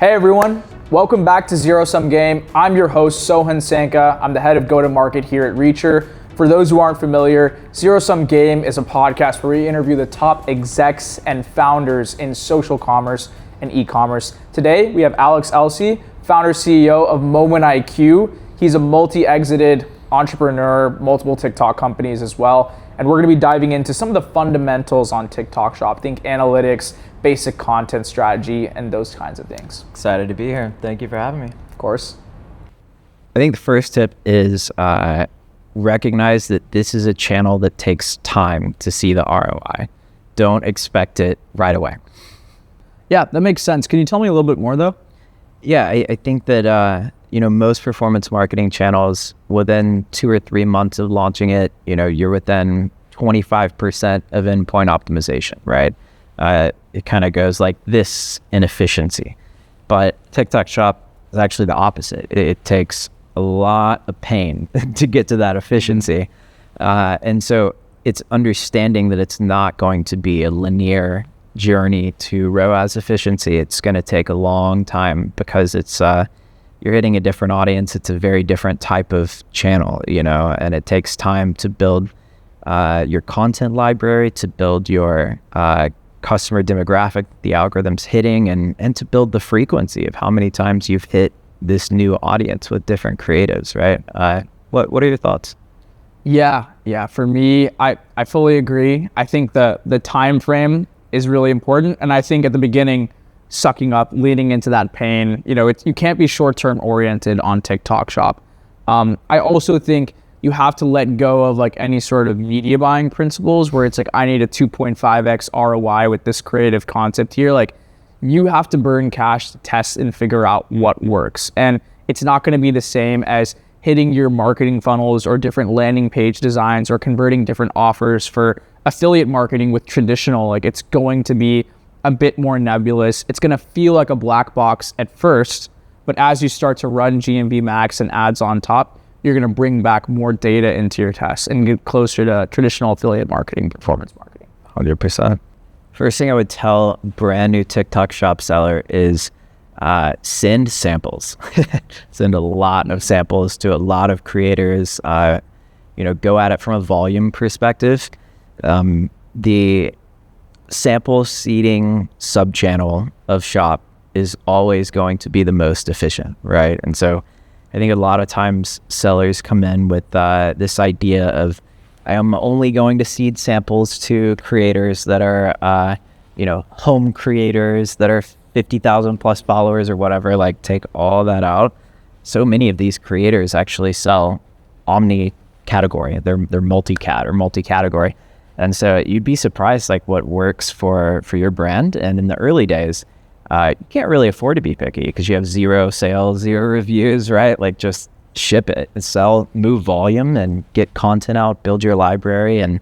Hey everyone, welcome back to Zero Sum Game. I'm your host, Sohan Sanka. I'm the head of go-to-market here at Reacher. For those who aren't familiar, Zero Sum Game is a podcast where we interview the top execs and founders in social commerce and e-commerce. Today, we have Elsie, founder CEO of MomentIQ. He's a multi-exited entrepreneur, multiple TikTok companies as well. And we're gonna be diving into some of the fundamentals on TikTok Shop. Think analytics, basic content strategy, and those kinds of things. Excited to be here. Thank you for having me. Of course. I think the first tip is recognize that this is a channel that takes time to see the ROI. Don't expect it right away. Yeah, that makes sense. Can you tell me a little bit more though? Yeah, I think that most performance marketing channels, within 2 or 3 months of launching it, you're within 25% of endpoint optimization, right? It kind of goes like this in efficiency. But TikTok Shop is actually the opposite. It takes a lot of pain to get to that efficiency. And so it's understanding that it's not going to be a linear journey to ROAS efficiency. It's going to take a long time because it's you're hitting a different audience. It's a very different type of channel, and it takes time to build your content library, to build your customer demographic the algorithm's hitting, and to build the frequency of how many times you've hit this new audience with different creatives, right? What are your thoughts? Yeah. For me, I fully agree. I think the time frame is really important. And I think at the beginning, sucking up, leaning into that pain, you can't be short-term oriented on TikTok Shop. I also think you have to let go of like any sort of media buying principles where it's like, I need a 2.5x ROI with this creative concept here. Like, you have to burn cash to test and figure out what works. And it's not going to be the same as hitting your marketing funnels or different landing page designs or converting different offers for affiliate marketing with traditional. Like, it's going to be a bit more nebulous. It's going to feel like a black box at first, but as you start to run GMV max and ads on top, you're going to bring back more data into your tests and get closer to traditional affiliate marketing, performance marketing. 100%. First thing I would tell brand new TikTok Shop seller is send samples. Send a lot of samples to a lot of creators. Go at it from a volume perspective. The sample seeding sub-channel of Shop is always going to be the most efficient, right? And so I think a lot of times sellers come in with this idea of, I am only going to seed samples to creators that are, home creators that are 50,000 plus followers or whatever. Like, take all that out. So many of these creators actually sell omni category. They're multi-cat or multi-category. And so you'd be surprised like what works for your brand. And in the early days, you can't really afford to be picky because you have 0 sales, 0 reviews, right? Like, just ship it and sell, move volume and get content out, build your library. And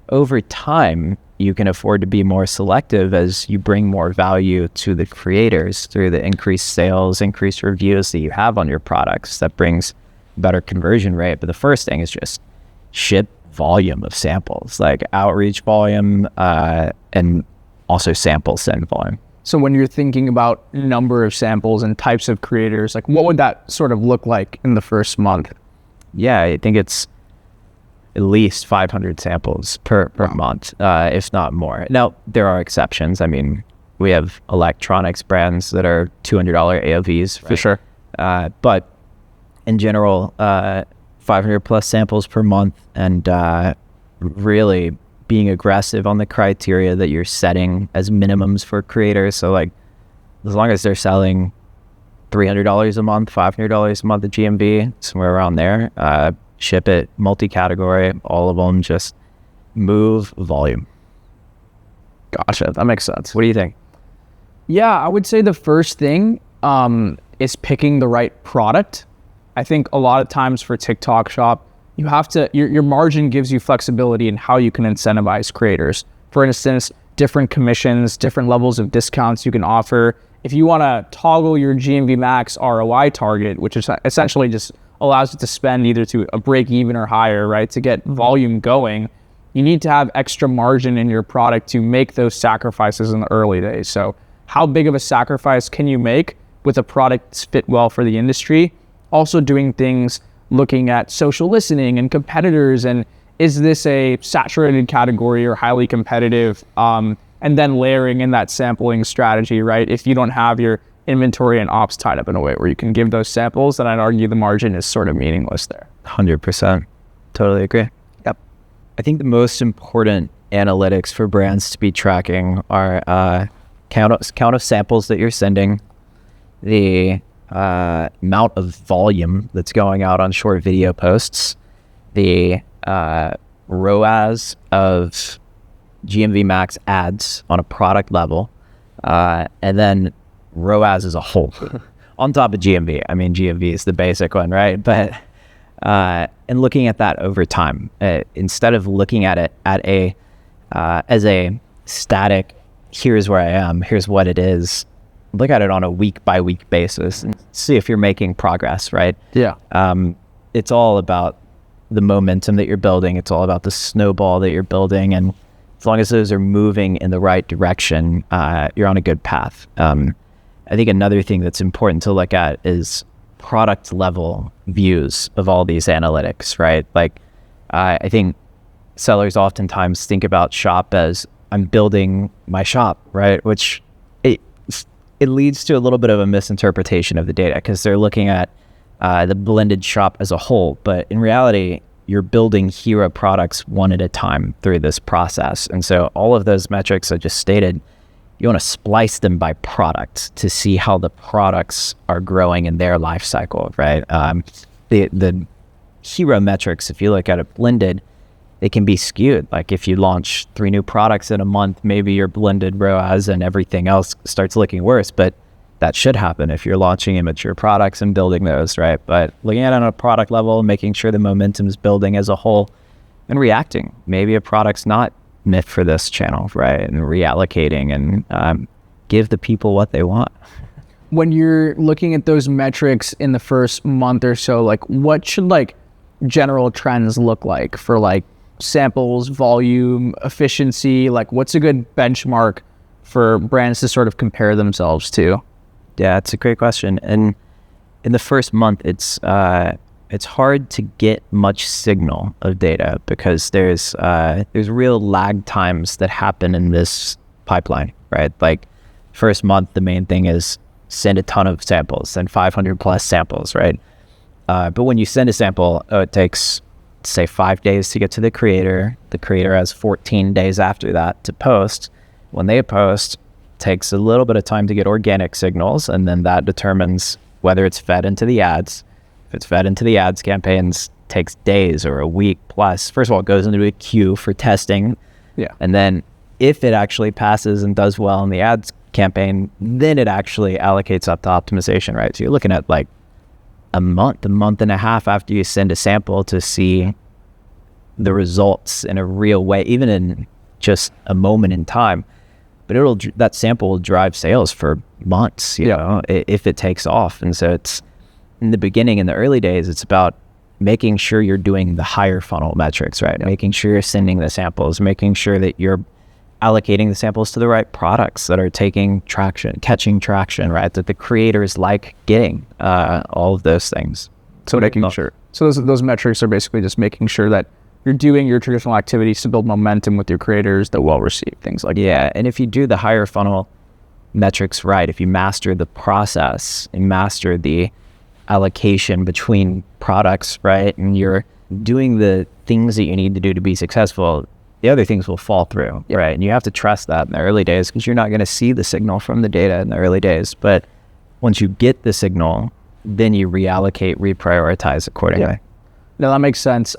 over time, you can afford to be more selective as you bring more value to the creators through the increased sales, increased reviews that you have on your products. That brings better conversion rate. But the first thing is just ship volume of samples, like outreach volume and also sample send volume. So when you're thinking about number of samples and types of creators, like what would that sort of look like in the first month? Yeah, I think it's at least 500 samples per month, if not more. Now, there are exceptions. I mean, we have electronics brands that are $200 AOVs. For sure. But in general, 500 plus samples per month, and really being aggressive on the criteria that you're setting as minimums for creators. So like, as long as they're selling $300 a month, $500 a month of GMV, somewhere around there, ship it, multi-category, all of them, just move volume. Gotcha, that makes sense. What do you think? Yeah, I would say the first thing is picking the right product. I think a lot of times for TikTok Shop, you have to, your margin gives you flexibility in how you can incentivize creators. For instance, different commissions, different levels of discounts you can offer. If you want to toggle your GMV max ROI target, which is essentially just allows you to spend either to a break even or higher, right, to get volume going, you need to have extra margin in your product to make those sacrifices in the early days. So how big of a sacrifice can you make with a product that's fit well for the industry. Also doing things looking at social listening and competitors, and is this a saturated category or highly competitive, and then layering in that sampling strategy, right? If you don't have your inventory and ops tied up in a way where you can give those samples, then I'd argue the margin is sort of meaningless there. 100%. Totally agree. Yep. I think the most important analytics for brands to be tracking are count of samples that you're sending, the amount of volume that's going out on short video posts, the ROAS of GMV Max ads on a product level, and then ROAS as a whole on top of GMV. I mean, GMV is the basic one, right? But and looking at that over time, instead of looking at it as a static, here's where I am, here's what it is, look at it on a week by week basis and see if you're making progress, right? Yeah. It's all about the momentum that you're building. It's all about the snowball that you're building. And as long as those are moving in the right direction, you're on a good path. I think another thing that's important to look at is product level views of all these analytics, right? Like, I think sellers oftentimes think about shop as I'm building my shop, right? Which it leads to a little bit of a misinterpretation of the data because they're looking at the blended shop as a whole. But in reality, you're building hero products one at a time through this process. And so all of those metrics I just stated, you want to splice them by product to see how the products are growing in their life cycle, right? The hero metrics, if you look at it blended, they can be skewed. Like if you launch 3 new products in a month, maybe your blended ROAS and everything else starts looking worse, but that should happen if you're launching immature products and building those, right? But looking at it on a product level, making sure the momentum is building as a whole and reacting. Maybe a product's not meant for this channel, right? And reallocating and give the people what they want. When you're looking at those metrics in the first month or so, like what should like general trends look like for like samples, volume, efficiency? Like what's a good benchmark for brands to sort of compare themselves to? Yeah, it's a great question. And in the first month, it's hard to get much signal of data because there's real lag times that happen in this pipeline, right? Like first month, the main thing is send a ton of samples, send 500 plus samples, right? But when you send a sample, it takes, say, 5 days to get to the creator. The creator has 14 days after that to post. When they post, takes a little bit of time to get organic signals, and then that determines whether it's fed into the ads. If it's fed into the ads campaigns, takes days or a week plus. First of all, it goes into a queue for testing. Yeah. And then if it actually passes and does well in the ads campaign, then it actually allocates up to optimization, right? So you're looking at like a month and a half after you send a sample to see the results in a real way, even in just a moment in time. But that sample will drive sales for months, you know, if it takes off. And so it's in the beginning, in the early days, it's about making sure you're doing the higher funnel metrics, right? Making sure you're sending the samples, making sure that you're allocating the samples to the right products that are taking traction, catching traction, right? That the creators like getting, all of those things. So making sure. So those metrics are basically just making sure that you're doing your traditional activities to build momentum with your creators that well received, things like that. Yeah, and if you do the higher funnel metrics right, if you master the process and master the allocation between products, right, and you're doing the things that you need to do to be successful, the other things will fall through, right? And you have to trust that in the early days because you're not going to see the signal from the data in the early days. But once you get the signal, then you reallocate, reprioritize accordingly. Yeah. No, that makes sense.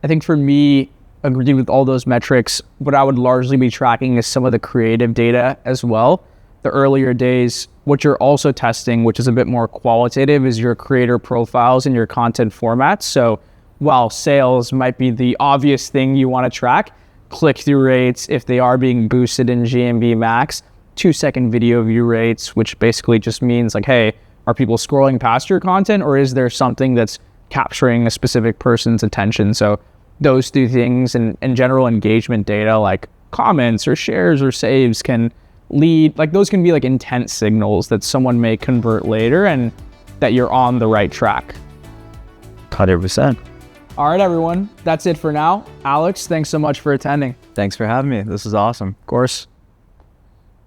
I think for me, agreeing with all those metrics, what I would largely be tracking is some of the creative data as well. The earlier days, what you're also testing, which is a bit more qualitative, is your creator profiles and your content formats. So while sales might be the obvious thing you want to track, click-through rates, if they are being boosted in GMV Max, 2-second video view rates, which basically just means like, hey, are people scrolling past your content or is there something that's capturing a specific person's attention? So those 2 things and general engagement data like comments or shares or saves can lead, like those can be like intent signals that someone may convert later and that you're on the right track. 100%. All right, everyone. That's it for now. Alex, thanks so much for attending. Thanks for having me. This is awesome. Of course.